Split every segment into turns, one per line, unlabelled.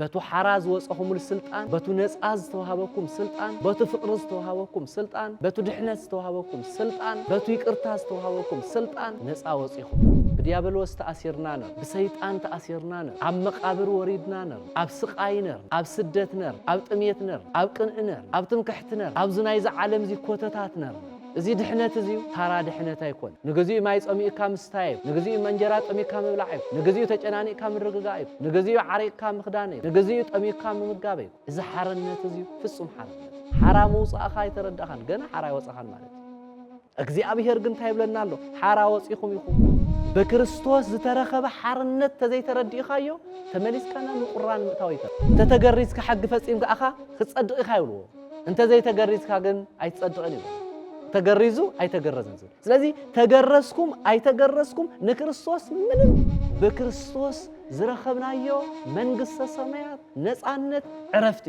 بتو حراز وصخهم السلطان بتو نصاز توهابكم سلطان بتو فقرز توهابكم سلطان بتو دحنس توهابكم سلطان بتو يقرتاز توهابكم سلطان نصا وصيخم بديابلوس تأثيرنا نر بسيطان تأثيرنا نر عم مقابر وريدنا نر عب سقاي نر عب سدت نر عب طميت نر عب قنق نر عب تمكحت نر عب زنايز عالم زي كوتتات نر زي دحنت زيو تارا دحنت ايكون نغزي ماي صمي كام ستايب نغزي منجرات صمي كام مبلعيب نغزي تጨናኒ كام رغغايب نغزي عريق كام مخداني نغزي طمي كام مغابيب اذا حرنت زيو فصم حرنت حرام وصاخا يتردخان غنا حرا يوصخان ማለት እግዚአብሔር ግን ታይብለና አለው حرا ወጽይኹም ይኹም በክርስቶስ ዝተረኸበ حرነት ተዘይተረዲኻዮ ተመሊስካና ምቁራን ምታዊታ ተተገሪዝካ حق ፈጺም ጋኻ ክጸድቕ ይኻይብልዎ እንተ ዘይተገሪዝካ ግን አይጸድቕን ይብሉ ተገሪዙ አይተገረዘን ስለዚህ ተገረስኩም አይተገረስኩም ንክርስቶስ ምንም በክርስቶስ ዝረኸብናዮ መንግስተ ሰማያት ነፃነት ዕረፍቲ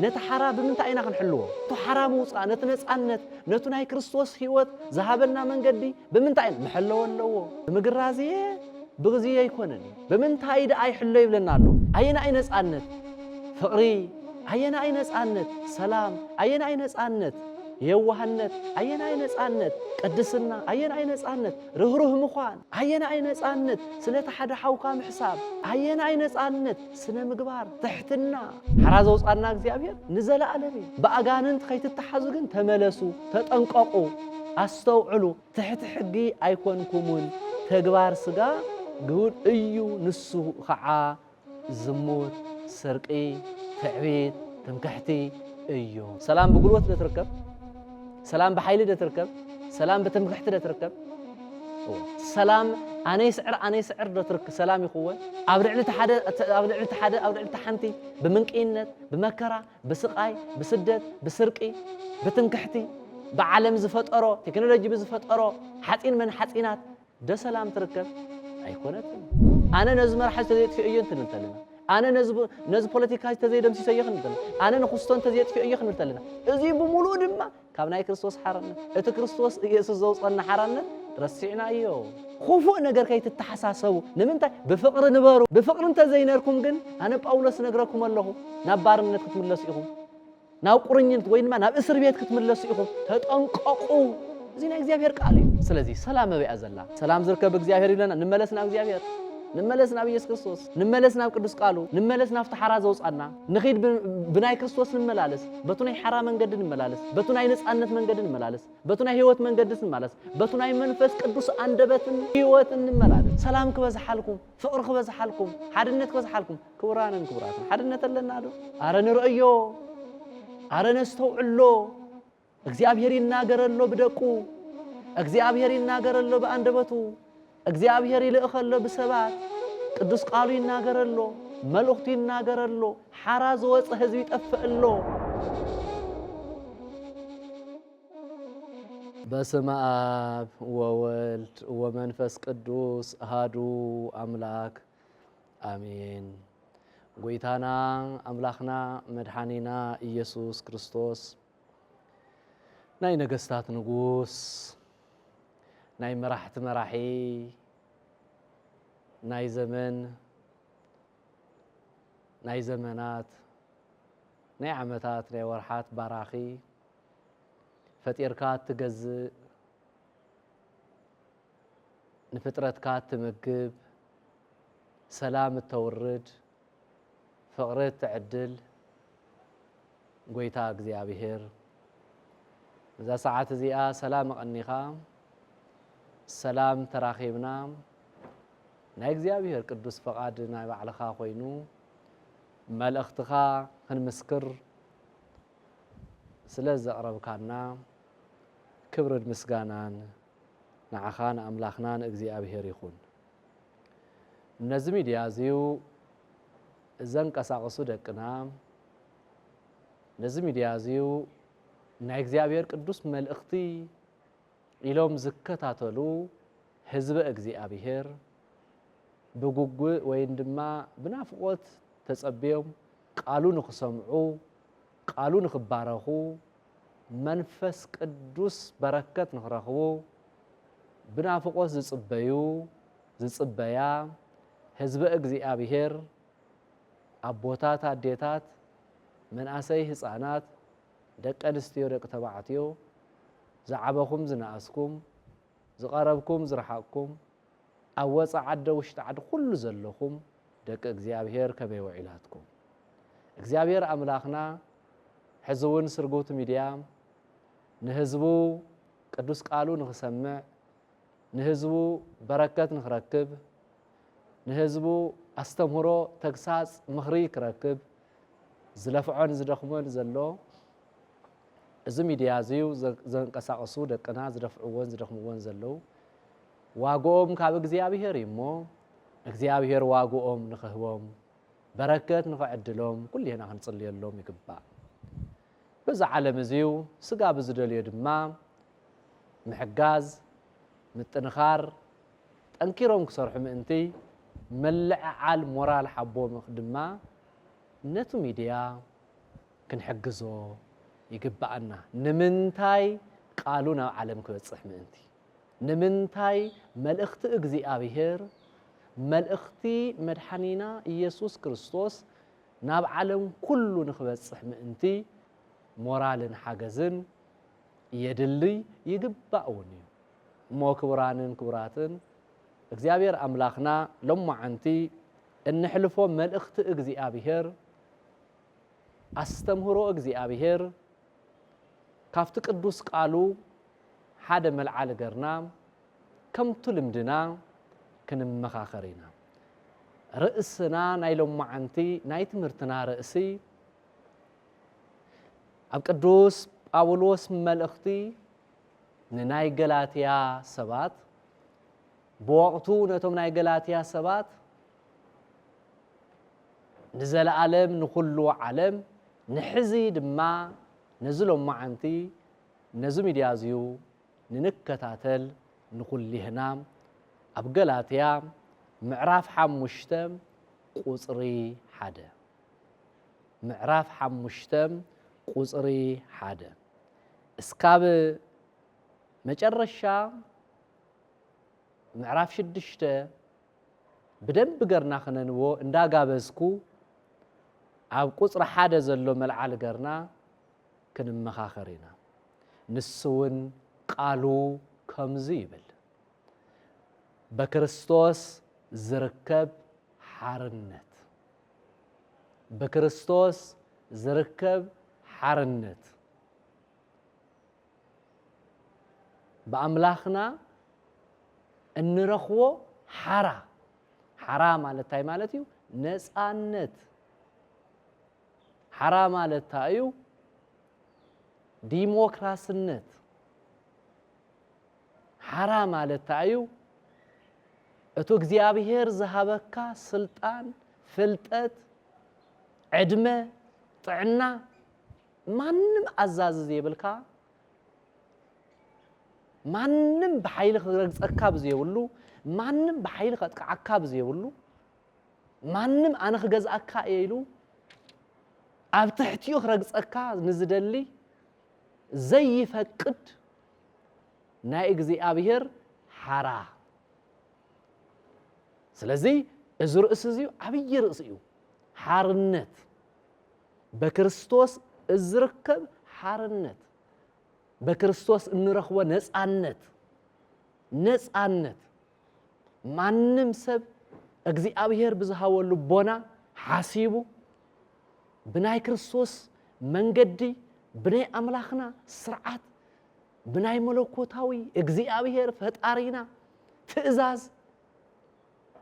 ነተሐራ በምንታይ አይና ክንሕልዎ ተሐራ ሙፃ ነፃነት ነቱናይ ክርስቶስ ህይወት ዘሃበና መንገዲ በምንታይ አይና መሐለው ኣለዎ ምግራዚየ ብግዚየ ይኮነን በምንታይ ዳ አይሕሎ ይብለናሉ አይና አይ ነፃነት ፍቅሪ አይና አይ ነፃነት ሰላም አይና አይ ነፃነት የዋህነት አይና አይ ነፃነት ቅድስና አይና አይ ነፃነት ርህሩህ ምዃን አይና አይ ነፃነት ስለ ተሐደ ሐውካ ምሕሳብ አይና አይ ነፃነት ስነ ምግባር ትሕትና حراز ወጻና እግዚአብሔር ንዘላለም በአጋንንት ከይትተሐዙ ግን ተመለሱ ተጠንቀቁ አስተውዕሉ ትሕት ሕጊ አይኮንኩሙን ተግባር ስጋ ግሁድ እዩ ንሱ ኸዓ ዝሙት ስርቂ ትዕቢት ትምክሕቲ እዩ ሰላም ብጉልበት ለትርከብ سلام بحيلي ده تركب سلام بتمكحت ده تركب سلام أنا يسعر ده تركب سلام يخوه أبلعني تحدى بمنكينت بمكرة بسقاي بسدت بسرقي بتمكحتي بعالم زفت أرو تكنولوجي بزفت أرو حتين من حتينات ده سلام تركب أيقونت أنا نزمر حسيت في أيون تنتلنا أنا نز بوليتيكاي تزيدم سيسيخ نتلنا أنا نخستون تزيد في أيخ نتلنا إذا بمولود ما كابناي كريستوس حرنا إت كريستوس يسوع زوجنا حرنا رسعنا أيوه خوفوا نجار كي تتحسسوا نمنت بفقر نبارو بفقر أنت زيناركم جن أنا بأولس نجاركم الله نبارن كتملسيهم ناو قرنين وين ما ناب إسرائيل كتملسيهم تتأنققوا زين إخزيافير قالي سلزي سلام بأزلا سلام زرك بإخزيافير لنا نملسنا إخزيافير نملسنا بيس كريستوس نملسنا بقدس قالوا نملسنا في حراز وصلنا نخيد بناي كريستوس نملالس بتوناي حرام من قد نملالس بتوناي نصانت من قد نملالس بتوناي هيوت من قد نملالس بتوناي منفس قدوس اندبت هيوت نملالس سلام كبز حالكم فقر كبز حالكم حدنت كبز حالكم كبران حدنت لنا دو اره نرأيو اره نستوعلو እግዚአብሔር ይናገረሎ በደቁ እግዚአብሔር ይናገረሎ በአንደበቱ እግዚአብሔር ይልእኸሎ በሰባት ቅዱስ ቃሉ ይናገረሎ መልእክቱ ይናገረሎ حراز ወጽ ህዝብ ይጠፍእሎ በስመ አብ ወወልድ ወመንፈስ ቅዱስ አሐዱ አምላክ አሜን ጎይታና አምላክና መድኃኒና ኢየሱስ ክርስቶስ ናይ ነገስታት ንጉስ ናይ መራሕቲ መራሒ ናይ ዘመን ናይ ዘመናት ናይ ዓመታት ናይ ወርሓት ባራኺ ፈጢርካ ትገዝእ ንፍጥረትካ ትምግብ ሰላም ተወርድ ፍቅሪ ትዕድል ጎይታ እግዚአብሔር እዛ ሰዓት እዚኣ ሰላም ቀኒኻ ሰላም ተራኺብና ናይ እግዚአብሔር ቅዱስ ፈቃድ ናይ ባዕልኻ ኮይኑ መልእኽትኻ ክንምስክር ስለ ዘቕረብካና ክብርን ምስጋናን ንዓኻን ኣምላኽናን እግዚአብሔር ይኹን ነዚ ሚድያ እዚዩ ዘንቀሳቐሱ ደቅና ነዚ ሚድያ እዚዩ ናይ እግዚአብሔር ቅዱስ መልእኽቲ ኢሎም ዝከታተሉ ህዝበ እግዚአብሔር بجوج ويندما بنافقوت تسبيهم قالوا نخسمعو قالوا نخبارهو منفس قدوس بركات نخرخو بنافقوت زصبيو زصبيا حزب እግዚአብሔር አቦታት አዴታት መንአሰይ ህፃናት ደቀ አንስትዮ ደቀ ተባዕትዮ ዝዓበኹም ዝናኣስኩም ዝቐረብኩም ዝረሓቅኩም ኣብ ወፃእ ዓዲ ውሽጢ ዓዲ ኩሉ ዘለኹም ደቂ እግዚኣብሔር ከመይ ውዒላትኩም እግዚኣብሔር ኣምላኽና ሕዚ እውን ስርጉት ሚድያ ንህዝቡ ቅዱስ ቃሉ ንኽሰምዕ ንህዝቡ በረከት ንኽረክብ ንህዝቡ ኣስተምህሮ ተግሳጽ ምኽሪ ክረክብ ዝለፍዖን ዝደኽሞን ዘሎ እዚ ሚድያ እዚዩ ዘንቀሳቐሱ ደቅና ዝደፍዕዎን ዝደኽምዎን ዘለው ዋግኦም ካብ እግዚኣብሔር እሞ እግዚኣብሔር ዋግኦም ንኽህቦም በረከት ንኽዕድሎም ኩልና ክንጽልየሎም ይግባእ በዛ ዓለም እዚዩ ስጋ ብዝደልዮ ድማ ምሕጋዝ ምጥንኻር ጠንኪሮም ክሰርሑ ምእንቲ መልዓዓል ሞራል ሓቦም ድማ ነቱ ሚድያ ክንሕግዞ ይግባአና ንምንታይ ቃሉ ናብ ዓለም ክበጽሕ ምእንቲ ንምንታይ መልእኽቲ እግዚኣብሔር መልእኽቲ መድሓኒና ኢየሱስ ክርስቶስ ናብ ዓለም ኩሉ ንኽበጽሕ ምእንቲ ሞራልን ሓገዝን የድልይ ይግባእ እውን እዩ እሞ ክቡራንን ክቡራትን እግዚአብሔር አምላክና ለማዓንቲ እንሕልፎ መልእኽቲ እግዚአብሔር አስተምህሮ እግዚአብሔር ካፍቲ ቅዱስ ቃሉ ሓደ መልዓል ገርና ከምቱ ልምድና ክንመኻኸር ኢና ርእስና ናይ ለማዓንቲ ናይ ትምህርትና ርእሲ ኣብ ቅዱስ ጳውሎስ መልእኽቲ ንናይ ገላትያ ሰባት በወቅቱ ነቶም ናይ ገላትያ ሰባት ንዘለዓለም ንኹሉ ዓለም ንሕዚ ድማ ነዝሎም ማዓንቲ ነዚ ሚድያ እዚዩ ንንከታተል ንኹሊህና ኣብ ገላትያ ምዕራፍ 5 ቁጽሪ 1 ምዕራፍ 5 ቁጽሪ 1 እስካብ መጨረሻ ምዕራፍ 6 በደንብ ገርና ክነንቦ እንዳጋበዝኩ ኣብ ቁጽሪ 1 ዘሎ መልዓል ገርና ክንመኻኸር ኢና ንስውን ቃሉ ከምዚ ይብል በክርስቶስ ዝርከብ ሓርነት በክርስቶስ ዝርከብ ሓርነት በአምላኽና እንረኽቦ ሓራ ማለት እንታይ ማለት እዩ ነፃነት ሓራ ማለት እንታይ እዩ ዲሞክራሲነት ሓራ ማለት እንታይ እዩ እቱ እግዚአብሔር ዝሃበካ ስልጣን ፍልጠት ዕድመ ጥዕና ማንም አዛዝ ዘይብልካ ማንም በኃይል ክረግጸካ ብዘይብሉ ማንም በኃይል ከጥቃዓካ ብዘይብሉ ማንም አነ ክገዝአካ ኢሉ ኣብ ትሕቲኡ ክረግጸካ ንዝደሊ ዘይፈቅድ ናይ እግዚአብሔር ሓራ ስለዚ እዚ ርእሲ እዚዩ ዓብይ ርእሲ እዩ ሓርነት በክርስቶስ ዝርከብ ሓርነት በክርስቶስ እንረኽቦ ነፃነት ማንም ሰብ እግዚአብሔር ብዝሃወሉ ቦና ሓሲቡ ብናይ ክርስቶስ መንገዲ ብናይ አምላኽና ስርዓት ብናይ መለኮታዊ እግዚአብሔር ፈጣሪና ትእዛዝ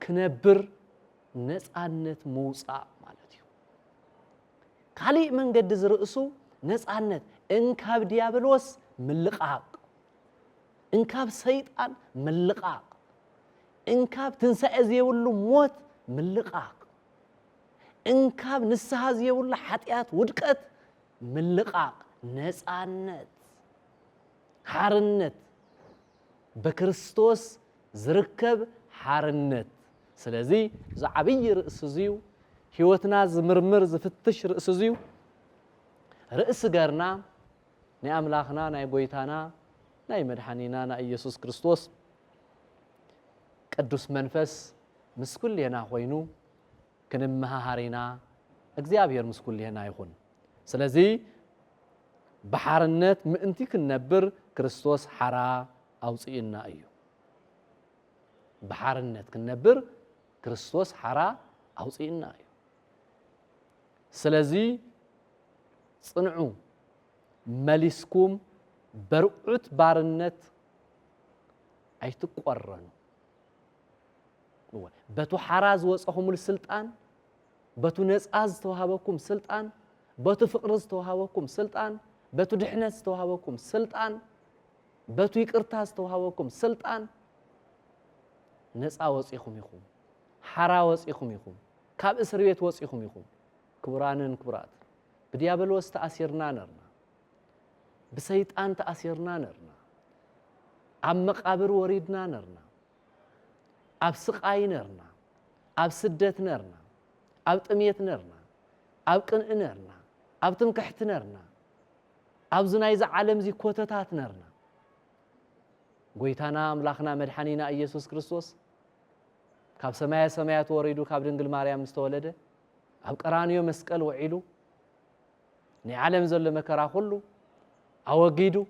ክነብር ነፃነት መውፃእ ማለት እዩ ካሊእ መንገዲ ዝርእሱ ነፃነት እንካብ ዲያብሎስ ምልቃቅ እንካብ ሰይጣን ምልቃቅ እንካብ ትንሣኤ ዘይብሉ ሞት ምልቃቅ እንካብ ንስሐ ዘይብሉ ኃጢአት ውድቀት ምልቃቅ ነፃነት ሓርነት በክርስቶስ ዝርከብ ሓርነት ስለዚ ዝዓብይ ርእሲ እዚዩ ህይወትና ዝምርምር ዝፍትሽ ርእሲ እዚዩ ርእሲ ገርና ናይ አምላኽና ናይ ጎይታና ናይ መድሓኒና ናይ ኢየሱስ ክርስቶስ ቅዱስ መንፈስ ምስ ኩልና ኮይኑ ክንመሃሃር ኢና እግዚአብሔር ምስኩን ሊሆን አይሆን ስለዚህ بحارነት ምእንቲ ክንነብር ክርስቶስ ሓራ አውጽኢና እዩ بحارነት ክንነብር ክርስቶስ ሓራ አውጽኢና እዩ ስለዚህ ጽንዑ መሊስኩም በርዑት ባርነት አይትቆረኑ በቱ ሓራ ዝወጽኹምል ስልጣን በቱ ነጻዝ ተዋሃበኩም ስልጣን በቱ ፍቅር ተዋሃበኩም ስልጣን በቱ ድሕነት ተዋሃበኩም ስልጣን በቱ ይቅርታ ተዋሃበኩም ስልጣን ነጻ ወጽኹም ይኹም ሓራ ወጽኹም ይኹም ካብ እስር ቤት ወጽኹም ይኹም ክቡራንን ክቡራት በዲያብሎስ ተአሲርና ነርና بسيطان تأثيرنا نرنا عم مقابر وردنا نرنا عب سقاي نرنا عب سدت نرنا عب تميت نرنا عب قنق نرنا عب تمكحت نرنا عب زنايز عالم زي كوتتات نرنا قويتانا ملاخنا مدحانينا إيسوس كريستوس كاب سمايات وريدو كاب دنقل ماريام مستولده عب قرانيو مسقل وعيلو ني عالم زل مكرا كله أوجدوا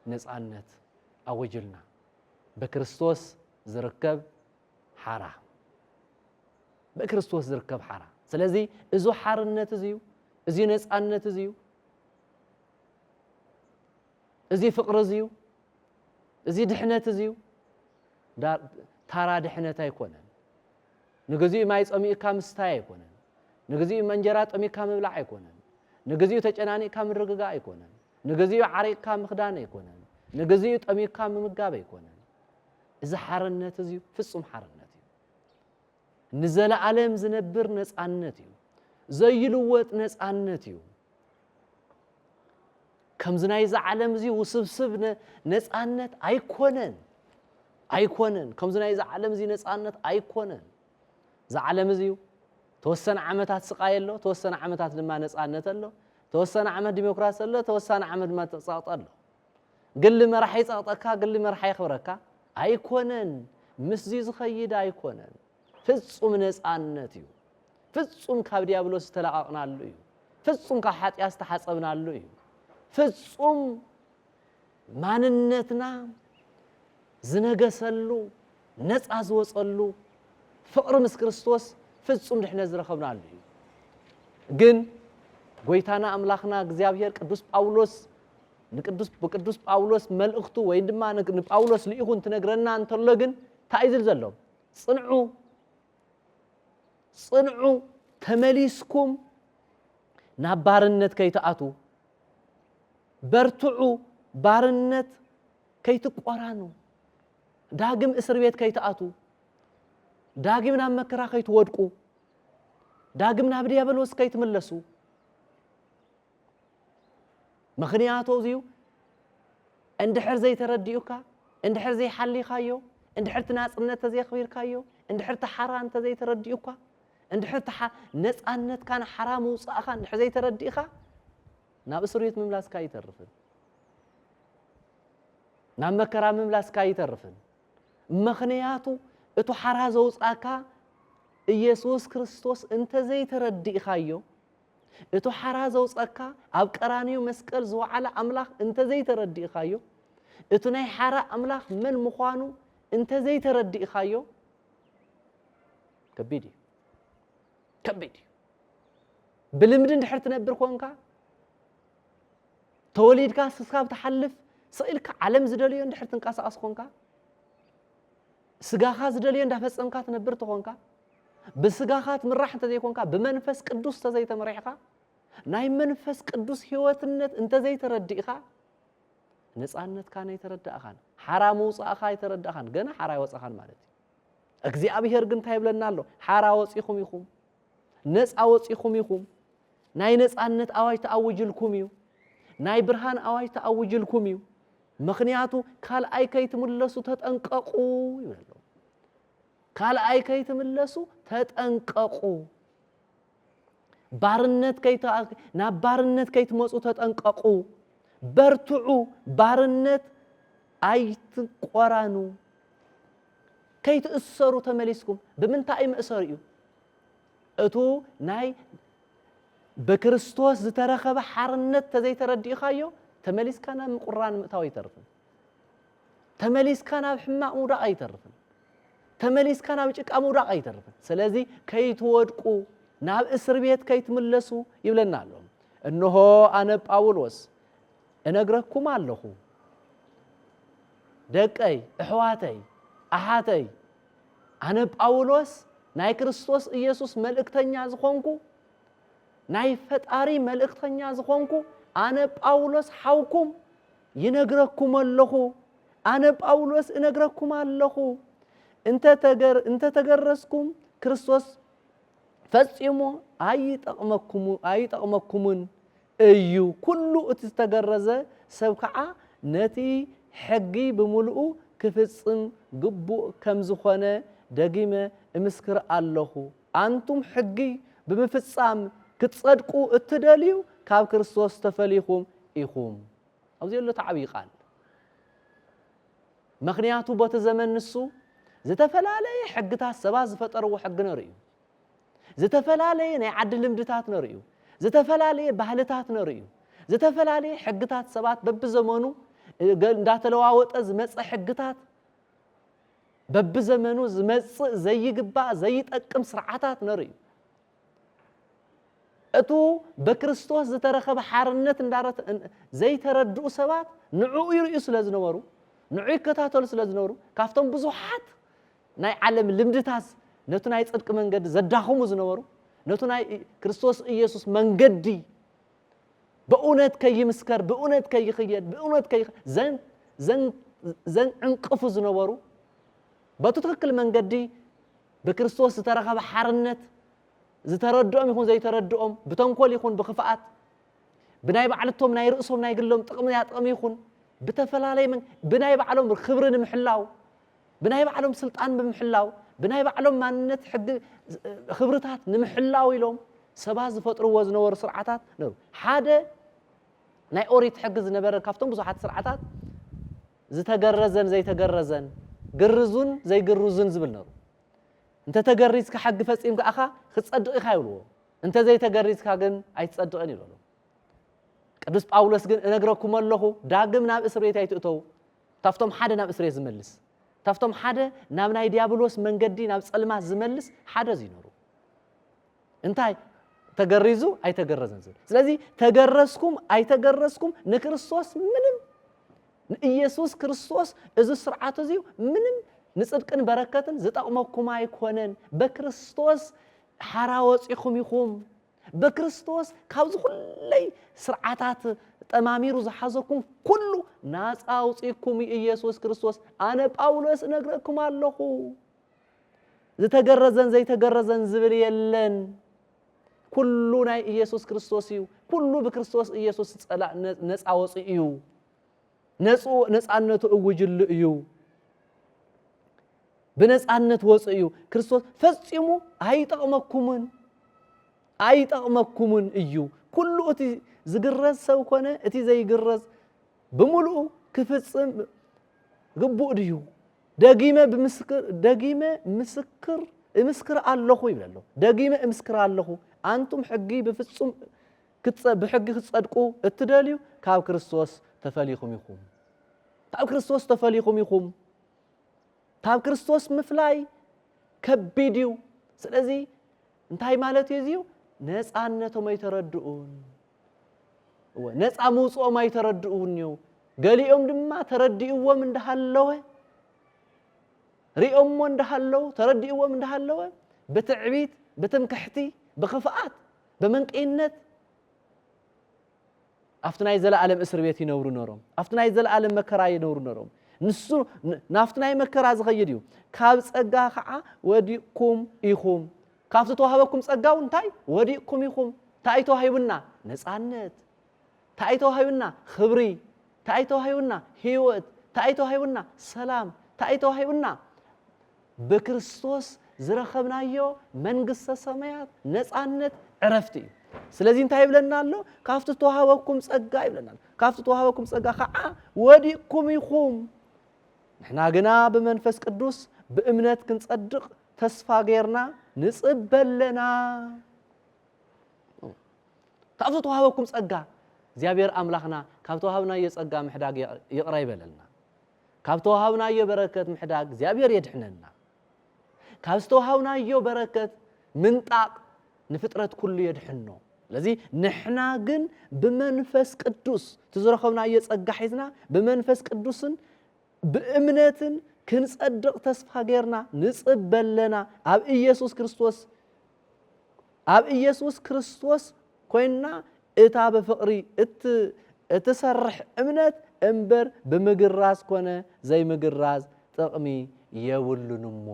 نزعنت أوجلنا بكريستوس زركب حرا بكريستوس زركب حرا سلازي إزو حارنت زيو إزي نزعنت زيو إزي فقر زيو إزي دحنت زيو دار ترى دحنت يكونن نجزي ما يسمي كام ستاي يكونن نجزي منجرات أمي كام بلع يكونن نجزي تجناني كام رجع يكونن نجزيو عريق كام خدانة يكونن نجزيو تأمير كام مجابة يكونن إذا حرنة تزيو فصم حرنة تيو نزل علم زنبر ناس عنة تيو زي لوت ناس عنة تيو كم زنا إذا علم زيو وسبسب ناس عنة أيكونن كم زنا إذا علم زي ناس عنة أيكونن إذا علم زيو توسنا عمتات سقايلو توسنا عمتات لما ناس عنة له توسنا عمد ديمقراطية الله توسنا عمد ما تساقط الله قل ما راح يساقطك قل ما راح يخبرك أيكونن مسجز خيد أيكونن فتصم ناس عنتيو فتصم كابديابلوس تلاقنا له فتصم كحات يستحسبنا له فتصم ማንነትና ዝነገሰሉ ነፃ ዝወፀሉ ፍቅሪ ምስ ክርስቶስ ፍጹም ድሕነት ዝረኸብናሉ እዩ ግን ጎይታና አምላኽና እግዚአብሔር ቅዱስ ጳውሎስ መልእኽቱ ወይ ድማ ንጳውሎስ ልኢኹን ትነግረና እንተሎ ግን ታይዝል ዘሎ ጽንዑ ተመሊስኩም ናብ ባርነት ከይተኣቱ በርትዑ ባርነት ከይትቆራኑ ዳግም እስር ቤት ከይተኣቱ ዳግም ናብ መከራ ከይትወድቁ ዳግም ናብ ዲያብሎስ ከይትመለሱ ምኽንያቱ እዚዩ እንድሕር ዘይተረዲኡካ እንድሕር ዘይሓሊኻዮ እንድሕር ትናጽነት ተዘይኽቢርካዮ እንድሕር ተሓራን ተዘይተረዲኡካ እንድሕር ነፃነትካ ንሓራም ውፃእኻ እንድሕር ዘይተረዲእኻ ናብ እስር ቤት ምምላስካ ይተርፍን ናብ መከራ ምምላስካ ይተርፍን ምኽንያቱ እቱ ሓራ ዘውፃእካ ኢየሱስ ክርስቶስ እንተ ዘይተረዲእኻዮ እቱ ሓራ ዘውፃእካ ኣብ ቀራንዮ መስቀል ዝወዓለ ኣምላኽ እንተ ዘይተረዲእኻዮ እቱ ናይ ሓራ ኣምላኽ መን ምዃኑ እንተ ዘይተረዲእኻዮ ከቢድ ብልምድ እንድሕር ትነብር ኮንካ ተወሊድካ ስስካብ ተሓልፍ ስኢልካ ዓለም ዝደልዮ እንድሕር ትንቀሳቐስ ኮንካ ስጋኻ ዝደልዮ እንዳፈጸምካ ትነብር ተኾንካ ብስጋኻ ትምራሕ እንተዘይኮንካ ብመንፈስ ቅዱስ ተዘይተመሪሕካ ናይ መንፈስ ቅዱስ ህይወትነት እንተ ዘይተረዲእኻ ነፃነትካ ነይተረዳእኻን ሓራ ምውፃእኻ ይተረዳእኻን ገና ሓራ ይወፃእኻን ማለት እዩ እግዚአብሔር ግን እንታይ ይብለና ኣሎ ሓራ ወፂኹም ኢኹም ነፃ ወፂኹም ኢኹም ናይ ነፃነት ኣዋጅ ተኣውጅልኩም እዩ ናይ ብርሃን ኣዋጅ ተኣውጅልኩም እዩ ምኽንያቱ ካልኣይ ከይትምለሱ ተጠንቀቁ ይብለሎ ካልኣይ ከይትምለሱ ተጠንቀቁ ናብ ባርነት ከይትመፁ ተጠንቀቁ በርትዑ ባርነት ኣይትቆራኑ ከይትእሰሩ ተመሊስኩም ብምንታይ ምእሰር እዩ እቱ ናይ በክርስቶስ ዝተረኸበ ሓርነት ተዘይተረዲእኻዮ ተመሊስካ ናብ ምቁራን ምእታው አይተርፍን ተመሊስካ ናብ ሕማቅ ሙዳቅ አይተርፍን ተመሊስካ ናብ ጭቃ ሙዳቅ አይተርፍን ስለዚ ከይትወድቁ ናብ እስር ቤት ከይትመለሱ ይብለና ኣሎ እነሆ አነ ጳውሎስ እነግረኩም ኣለኹ ደቀይ እሕዋተይ አሓተይ አነ ጳውሎስ ናይ ክርስቶስ ኢየሱስ መልእክተኛ ዝኾንኩ ናይ ፈጣሪ መልእክተኛ ዝኾንኩ አነ ጳውሎስ ሓውኩም ይነግረኩም ኣለኹ አነ ጳውሎስ እነግረኩም ኣለኹ እንተ ተገረስኩም ክርስቶስ ፈጽሞ አይጠቅመኩምን እዩ ኩሉ እቲ ተገረዘ ሰብ ከዓ ነቲ ሕጊ ብምልኡ ክፍጽም ግቡእ ከም ዝኾነ ደጊመ እምስክር ኣለኹ አንቱም ሕጊ ብምፍጻም ክትጸድቁ እትደልዩ ካብ ክርስቶስ ተፈሊኹም ኢኹም ኣብዚ ዘሎ ተዓብይ ቃል ምኽንያቱ በቲ ዘመን ንሱ ዝተፈላለየ ሕግታት ሰባት ዝፈጠርዎ ሕግ ነርእዩ ዝተፈላለየ ናይ ዓዲ ልምድታት ነርእዩ ዝተፈላለየ ባህልታት ነርእዩ ዝተፈላለየ ሕግታት ሰባት በብዘመኑ እንዳተለዋወጠ ዝመጽእ ሕግታት በብዘመኑ ዝመጽእ ዘይግባእ ዘይጠቅም ስርዓታት ነርእዩ እቱ በክርስቶስ ዝተረኸበ ሓርነት እንዳረት ዘይተረድኡ ሰባት ንዑ ይርእዩ ስለዝነበሩ ንዑ ይከታተሉ ስለዝነበሩ ካፍቶም ብዙሓት ናይ ዓለም ልምድታት ነቱ ናይ ጽድቅ መንገዲ ዘዳኽሙ ዝነበሩ ነቱ ናይ ክርስቶስ ኢየሱስ መንገዲ በእውነት ከይምስከር በእውነት ከይኽየድ በእውነት ዘን ዕንቅፉ ዝነበሩ በቱ ትክክል መንገዲ በክርስቶስ ዝተረኸበ ሓርነት ዝተረድኦም ይኹን ዘይተረድኦም ብተንኮል ይኹን ብኽፍኣት ብናይ ባዕልቶም ናይ ርእሶም ናይ ግሎም ጥቕሚ ያጥቕሚ ይኹን ብተፈላለየ ብናይ ባዕሎም ክብሪ ንምሕላው ብናይ ባዕሎም ስልጣን ብምሕላው ብናይ ባዕሎም ማንነት ሕጊ ክብርታት ንምሕላው ኢሎም ሰባት ዝፈጥርዎ ዝነበሩ ስርዓታት ነሩ ሓደ ናይ ኦሪት ሕጊ ዝነበረ ካብቶም ብዙሓት ስርዓታት ዝተገረዘን ዘይተገረዘን ግርዙን ዘይግርዙን ዝብል ነሩ እንተ ተገሪዝካ ሕጊ ፈጺምካ ኣኻ ክትጸድቕ ኢኻ ይብልዎ እንተ ዘይተገሪዝካ ግን ኣይትጸድቕን ይብሉ ቅዱስ ጳውሎስ ግን እነግረኩም ኣለኹ ዳግም ናብ እስር ቤት ኣይትእተው ታፍቶም ሓደ ናብ እስር ቤት ዝመልስ ታፍቶም ሓደ ናብ ናይ ዲያብሎስ መንገዲ ናብ ጸልማት ዝመልስ ሓደ ዝይነሩ እንታይ ተገሪዙ ኣይተገረዘን ዝብል ስለዚ ተገረዝኩም ኣይተገረዝኩም ንክርስቶስ ምንም ንኢየሱስ ክርስቶስ እዚ ስርዓት እዚ ምንም ንጽድቅን በረከትን ዝጠቅመኩም ኣይኮነን በክርስቶስ ሓራወጽኹም ኢኹም በክርስቶስ ካብዚ ኩለይ ስርዓታት ጠማሚሩ ዝሓዘኩም ኩሉ ናፃ አውጽኢኩም ኢየሱስ ክርስቶስ አነ ጳውሎስ እነግረኩም ኣለኹ ዝተገረዘን ዘይተገረዘን ዝብል የለን ኩሉ ናይ ኢየሱስ ክርስቶስ እዩ ኩሉ በክርስቶስ ኢየሱስ ጸላእ ነፃ አውጽኢ እዩ ነፃነቱ እውጅል እዩ በነፃነት ወጽዩ ክርስቶስ ፈጽሙ አይጠቅመኩምን እዩ ኩሉ እቲ ዝግረዝ ሰብ ኮነ እቲ ዘይግረዝ ብምሉኡ ክፍጽም ግቡእ ድዩ ደጊመ ምስክር ኣለኹ ይብለሎ ደጊመ ምስክር ኣለኹ አንቱም ሕጊ በፍጹም بحق تصدقوا التداليو كاب كريستوس تفليكم يخوم كاب كريستوس تفليكم يخوم كاب كريستوس مفلاي كبيديو سلازي انتهي مالتي يزيو نصانته ما يتردؤون ونص موصو ما يتردؤون يو قاليهم دما تردئوا من دحلوه ريهم من دحلو تردئوا من دحلوه بتعبيد بتمكحتي بخفاءات بمنقينت አፍትናይ ዘላለም እስር ቤት ይነብሩ ነሮም አፍትናይ ዘላለም መከራ ይነብሩ ነሮም ንሱ ናፍትናይ መከራ ዝኸይድ እዩ ካብ ጸጋ ኸዓ ወዲኩም ኢኹም ካብቲ ተዋህበኩም ጸጋው እንታይ ወዲኩም ኢኹም ታይቶ ሃይብና ነፃነት ታይቶ ሃይብና ክብሪ ታይቶ ሃይብና ህይወት ታይቶ ሃይብና ሰላም ታይቶ ሃይብና በክርስቶስ ዝረኸብናዮ መንግስተ ሰማያት ነፃነት ዕረፍቲ ስለዚህ እንታይ ይብለናል ካፍቱ ተዋህበኩም ጸጋ ይብለናል ካፍቱ ተዋህበኩም ጸጋ ኸዓ ወዲኩም ይኹም ንሕና ግና በመንፈስ ቅዱስ በእምነት ክንጸድቅ ተስፋ ገርና ንጽበለና ካብቶ ተዋህበኩም ጸጋ እግዚአብሔር አምላኽና ካብቶ ተዋህብናዮ ጸጋ ምሕዳግ ይቅራ ይበለልና ካብቶ ተዋህብናዮ በረከት ምሕዳግ እግዚአብሔር የድሕነና ካብቶ ተዋህብናዮ በረከት ምንጣቅ ንፍጥረት ኩሉ የድሕኖ ስለዚህ ንሕና ግን ብመንፈስ ቅዱስ ትዝረኸብናዮ ጸጋ ሒዝና ብመንፈስ ቅዱስን ብእምነትን ክንጸድቕ ተስፋ ገርና ንጽበለና ኣብ ኢየሱስ ክርስቶስ ኮይና እታ በፍቅሪ እትሰርሕ እምነት እምበር ብምግራዝ ኮነ ዘይምግራዝ ጥቕሚ የብሉንሞ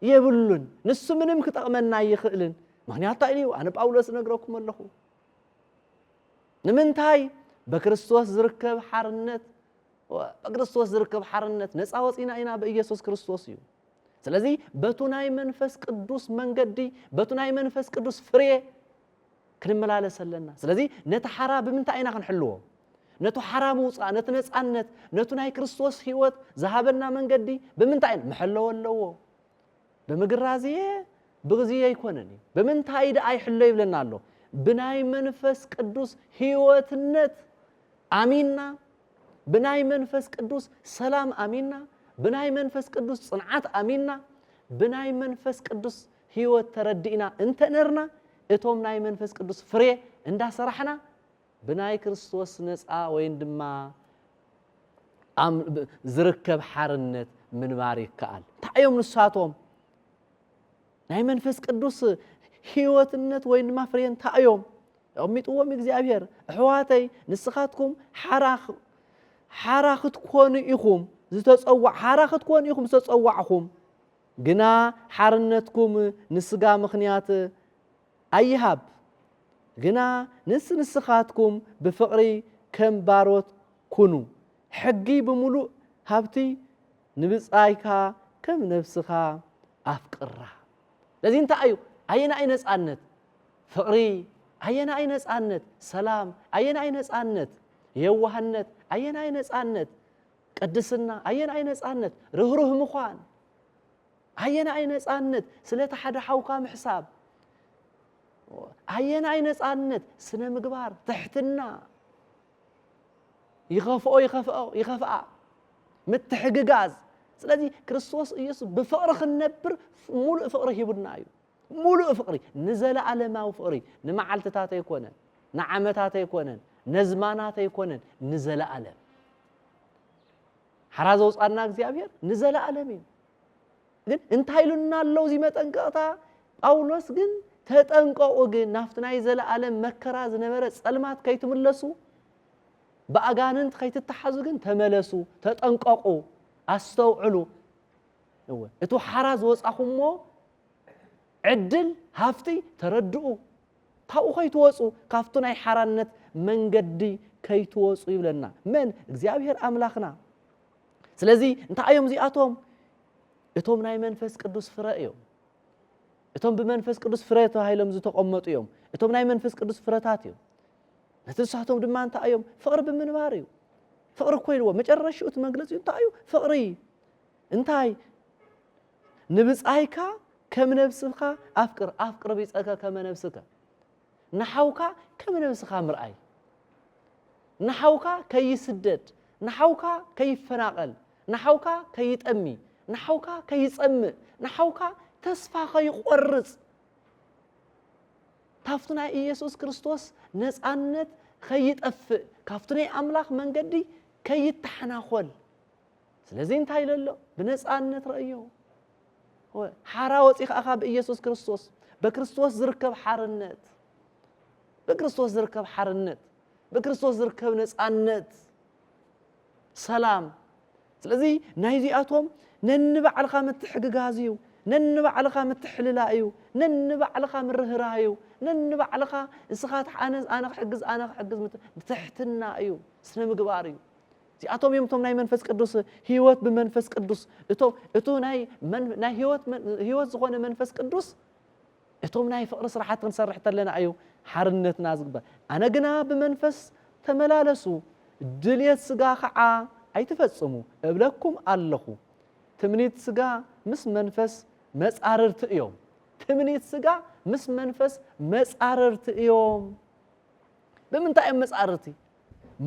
የብሉን ንሱ ምንም ክጠቕመና ይኽእልን ምክንያቱ እዩ ኣነ ጳውሎስ ነግረኩም ኣለኹ ንምንታይ በክርስቶስ ዝርከብ ሓርነት ነፃ ወፂና ኢና በኢየሱስ ክርስቶስ እዩ ስለዚ በቱ ናይ መንፈስ ቅዱስ መንገዲ በቱ ናይ መንፈስ ቅዱስ ፍሬ ክንመላለስ ኣለና ስለዚ ነቲ ሓራ ብምንታይ ኢና ክንሕልዎ ነቱ ሓራ ምውፃእ ነቲ ነፃነት ነቱ ናይ ክርስቶስ ህይወት ዝሃበና መንገዲ ብምንታይ መሐለዎ ኣለዎ ብምግራዝየ ብግዚየ ይኮነን ብምንታይ ዳ ኣይሕሎ ይብለና ኣሎ ብናይ መንፈስ ቅዱስ ህይወትነት አሚንና ብናይ መንፈስ ቅዱስ ሰላም አሚንና ብናይ መንፈስ ቅዱስ ጽንዓት አሚንና ብናይ መንፈስ ቅዱስ ህይወት ተረዲእና እንተነርና እቶም ናይ መንፈስ ቅዱስ ፍሬ እንዳሰራሕና ብናይ ክርስቶስ ነፃ ወይን ድማ ዝርከብ ሓርነት ምንባር ይከኣል ታዮም ንሳቶም ናይ መንፈስ ቅዱስ ህይወትነት ወይን ድማ ፍሬን ታዮም ኣሚጥዎም እግዚአብሔር ኣሕዋተይ ንስኻትኩም ሓራ ክትኮኑ ኢኹም ዝተጸዋዕኹም ግና ሓርነትኩም ንስጋ ምኽንያት ኣይሃብ ግና ንስኻትኩም ብፍቕሪ ከም ባሮት ኩኑ ሕጊ ብምሉእ ሃብቲ ንብጻይካ ከም ነፍስኻ ኣፍቅራ ለዚ እንታይ እዩ ኣየና ኣይ ነፃነት ፍቕሪ ኣየና ኣይ ነፃነት ሰላም ኣየና ኣይ ነፃነት የዋህነት ኣየና ኣይ ነፃነት ቅድስና ኣየና ኣይ ነፃነት ርህሩህ ምዃን ኣየና ኣይ ነፃነት ስለቲ ሓደ ሓውካ ምሕሳብ ኣየና ኣይ ነፃነት ስነ ምግባር ትሕትና ይኸፍአ ምትሕግጋዝ ስለዚ ክርስቶስ ኢየሱስ ብፍቕሪ ክንነብር ሙሉእ ፍቕሪ ሂቡና እዩ ሙሉእ ፍቕሪ ንዘለዓለማዊ ፍቕሪ ንመዓልትታት ኣይኮነን ንዓመታት ኣይኮነን ነዝማናት ኣይኮነን ንዘለዓለም ሓራ ዘውፃና እግዚአብሔር ንዘለዓለም እዩ ግን እንታይ ኢሉና ኣለው እዚ መጠንቀቕታ ጳውሎስ ግን ተጠንቀቁ ግን ናፍቲ ናይ ዘለዓለም መከራ ዝነበረ ጸልማት ከይትምለሱ በአጋንንት ከይትተሓዙ ግን ተመለሱ ተጠንቀቁ ኣስተውዕሉ እቱ ሓራ ዝወፃኹሞ ዕድል ሃፍቲ ተረድኡ ካብኡ ከይትወፁ ካብቱ ናይ ሓራነት መንገዲ ከይትወፁ ይብለና መን እግዚአብሔር ኣምላኽና ስለዚ እንታይ እዮም እዚኣቶም እቶም ናይ መንፈስ ቅዱስ ፍረ እዮም እቶም ብመንፈስ ቅዱስ ፍረ ተባሂሎም ዝተቐመጡ እዮም እቶም ናይ መንፈስ ቅዱስ ፍረታት እዮም ነትሳቶም ድማ እንታይ እዮም ፍቕሪ ብምንባር እዩ ፍቕሪ ኮይልዎ መጨረሻኡ መግለጽ እንታይ እዩ ፍቕሪ እንታይ ንብጻይካ ከም ነፍስኻ ኣፍቅር ቢጸካ ከም ነፍስካ ንሓውካ ከም ነፍስኻ ምርኣይ ንሓውካ ከይስደድ ንሓውካ ከይፈናቀል ንሓውካ ከይጠሚ ንሓውካ ከይጸምእ ንሓውካ ተስፋ ከይቆርጽ ካብቱ ናይ ኢየሱስ ክርስቶስ ነፃነት ከይጠፍእ ካብቱ ናይ ኣምላኽ መንገዲ ከይተሓናኾል ስለዚ እንታይ ኢሎ ብነፃነት ረእዮ ሓራ ወፂኻ ብኢየሱስ ክርስቶስ በክርስቶስ ዝርከብ ሓርነት በክርስቶስ ዝርከብ ነፃነት ሰላም ስለዚ ናይ ዚኣቶም ነንባዕልኻ ምትሕግጋዝ እዩ ነንባዕልኻ ምትሕልላ እዩ ነንባዕልኻ ምርህራህ እዩ ነንባዕልኻ እስኻ ተሓነስ ኣነ ክሕግዝ ትሕትና እዩ ስነ ምግባር እዩ ዚኣቶም እዮም ናይ መንፈስ ቅዱስ ህይወት ብመንፈስ ቅዱስ እቶ ናይ ህይወት ዝኾነ መንፈስ ቅዱስ እቶም ናይ ፍቕሪ ስራሓት ክንሰርሕ ተለና እዩ ሓርነትና ዝግበር ኣነ ግና ብመንፈስ ተመላለሱ ድልየት ስጋ ከዓ ኣይትፈጽሙ እብለኩም ኣለኹ ትምኒት ስጋ ምስ መንፈስ መጻረርቲ እዮም ትምኒት ስጋ ምስ መንፈስ መጻረርቲ እዮም ብምንታይ መጻረርቲ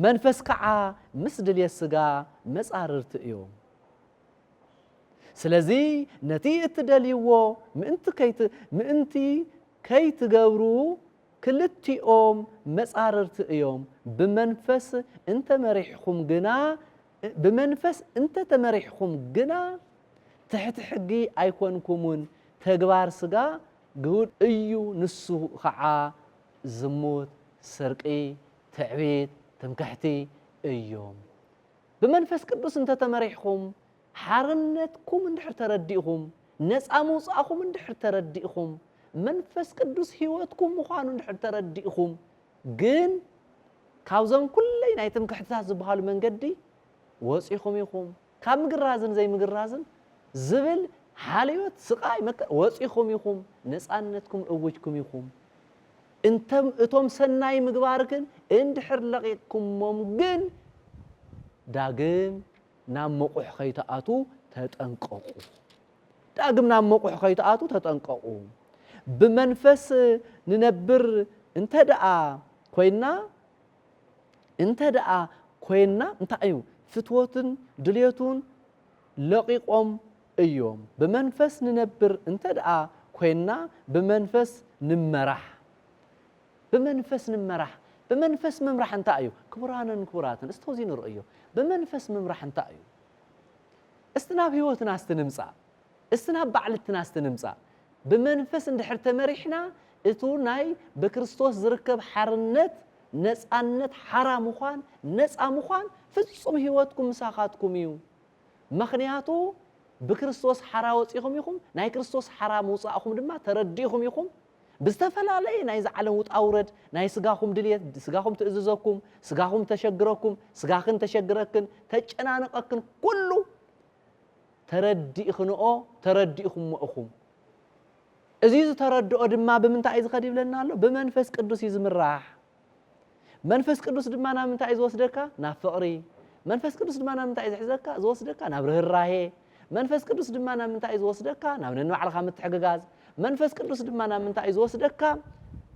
መንፈስ ከዓ ምስ ድልየት ስጋ መጻረርቲ እዮም ስለዚ ነቲ እትደልይዎ ምእንቲ ከይትገብሩ ክልቲኦም መጻረርቲ እዮም ብመንፈስ እንተ ተመሪሕኩም ግና ትሕቲ ሕጊ ኣይኮንኩምን ተግባር ስጋ ግሁድ እዩ ንሱ ከዓ ዝሙት ስርቂ ትዕቢት ትምክሕቲ እዮም ብመንፈስ ቅዱስ እንተ ተመሪሕኩም ሓርነትኩም እንድሕር ተረዲእኩም ነፃ ምውፃእኩም እንድሕር ተረዲእኩም መንፈስ ቅዱስ ህይወትኩም ምዃኑ እንድሕር ተረዲእኩም ግን ካብዞም ኩለይ ናይ ትምክሕትታት ዝበሃሉ መንገዲ ወፂኹም ኢኹም ካብ ምግራዝን ዘይምግራዝን ዝብል ሓልዮት ስቃይ ወፂኹም ኢኹም ነፃነትኩም እውጅኩም ኢኹም እቶም ሰናይ ምግባር ግን እንድሕር ለቂቅኩሞም ግን ዳግም ናብ መቁሕ ከይተኣቱ ተጠንቀቁ ዳግም ናብ መቁሕ ከይተኣቱ ተጠንቀቁ بمنفس ننبر انت دعا كوينا انت ايو فتوتن دليتون لقيقهم ايوم بمنفس ننبر انت دعا كوينا بمنفس نمرح بمنفس ممرح انت ايو كبراتن استوزين رؤيو بمنفس ممرح انت ايو استناب هيوتنا استنمصا استناب بعلتنا استنمصا بمنفس اندحر تمرحنا اتو ناي بكريستوس زركب حرنت نصانت حرام مخان نصا مخان فصم هيوتكم مساخاتكم يو مخنياتو بكريستوس حراوصيكم يخم ناي كريستوس حرام وصاكم دما ترديكم يخم بستفلالي ناي زعلن وطاورد ناي سغاكم دليت سغاكم تئززكم سغاكم تشغركم سغاكن تشغركن تጨናነቀكن كل ترديكم مؤخم ازيز تردؤ دما بمنتاي زخدي بلنا الله بمنفس قدوس يزمراح منفس قدوس دما نا منتاي زوسدكا نا فقري منفس قدوس دما نا منتاي زحزكا زوسدكا نا برهراهي منفس قدوس دما نا منتاي زوسدكا نا ننعلخا متحققاز منفس قدوس دما نا منتاي زوسدكا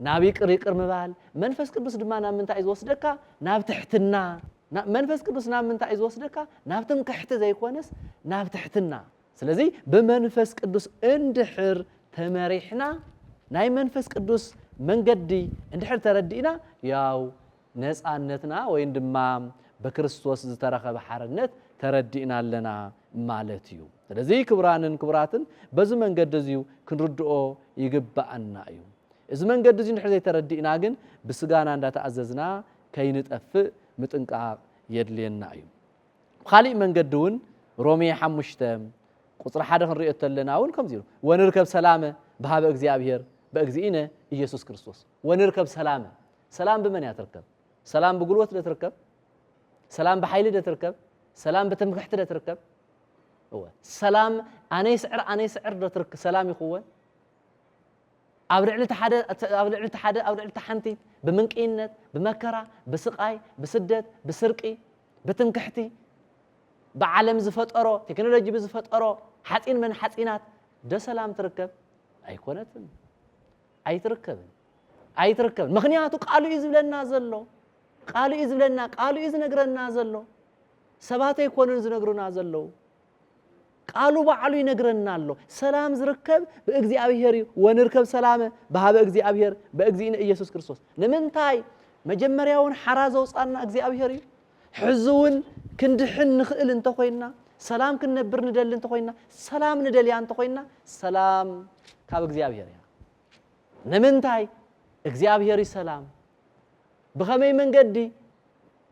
نا بيقر مبال منفس قدوس دما نا منتاي زوسدكا نا بتحتنا منفس قدوس نا منتاي زوسدكا نا بتنكحت زي كونس نا بتحتنا ስለዚህ በመንፈስ ቅዱስ እንድሕር ተመሪሕና ናይ መንፈስ ቅዱስ መንገዲ እንድሕር ተረዲእና ያው ነፃነትና ወይ ድማ በክርስቶስ ዝተረኸበ ሓርነት ተረዲእና ኣለና ማለት እዩ ስለዚህ ክብራትን በዚ መንገዲ እዚዩ ክንርድኦ ይግባአና እዩ እዚ መንገዲ እዚ እንድሕር ዘይተረዲእና ግን ብስጋና እንዳተኣዘዝና ከይንጠፍእ ምጥንቃቅ የድልየና እዩ ካሊእ መንገዲ እውን ሮሜ 5 قصر حدا نريد تلناون كم زيرو ونركب سلامة بهذا እግዚአብሔር በእግዚእነ ኢየሱስ ክርስቶስ ونركب سلامة سلام بمن يتركب سلام بقلوت لا تركب سلام بحيل لا تركب سلام بتمكحت لا تركب هو سلام انا يسعر لا تركب سلام يخون أبلعلت حدا حنتي بمنقينت بمكرة بسقاي بسدت بسرقي بتمكحتي بعالم زفطرو تكنولوجي بزفطرو حصين من حصينات ده سلام تركب ايكونتم ايتركب مخنياتو قالو يزبلنا زلو قالو يزنغرنا زلو سباته يكونن زنغرونا زلو قالو بعلو ينغرنا الله سلام زركب باغزيابير ونركب سلامه بهاب اغزيابير باغزينا ኢየሱስ ክርስቶስ ለምንታይ መጀመሪያውን حرازو ጻና እግዚአብሔር حزون كندحن نخيل انت خوينا سلام كنبر ندل انت خوينا سلام ندل يا انت خوينا سلام كاب እግዚአብሔር يا نمنتاي እግዚአብሔር سلام بخمي منقدي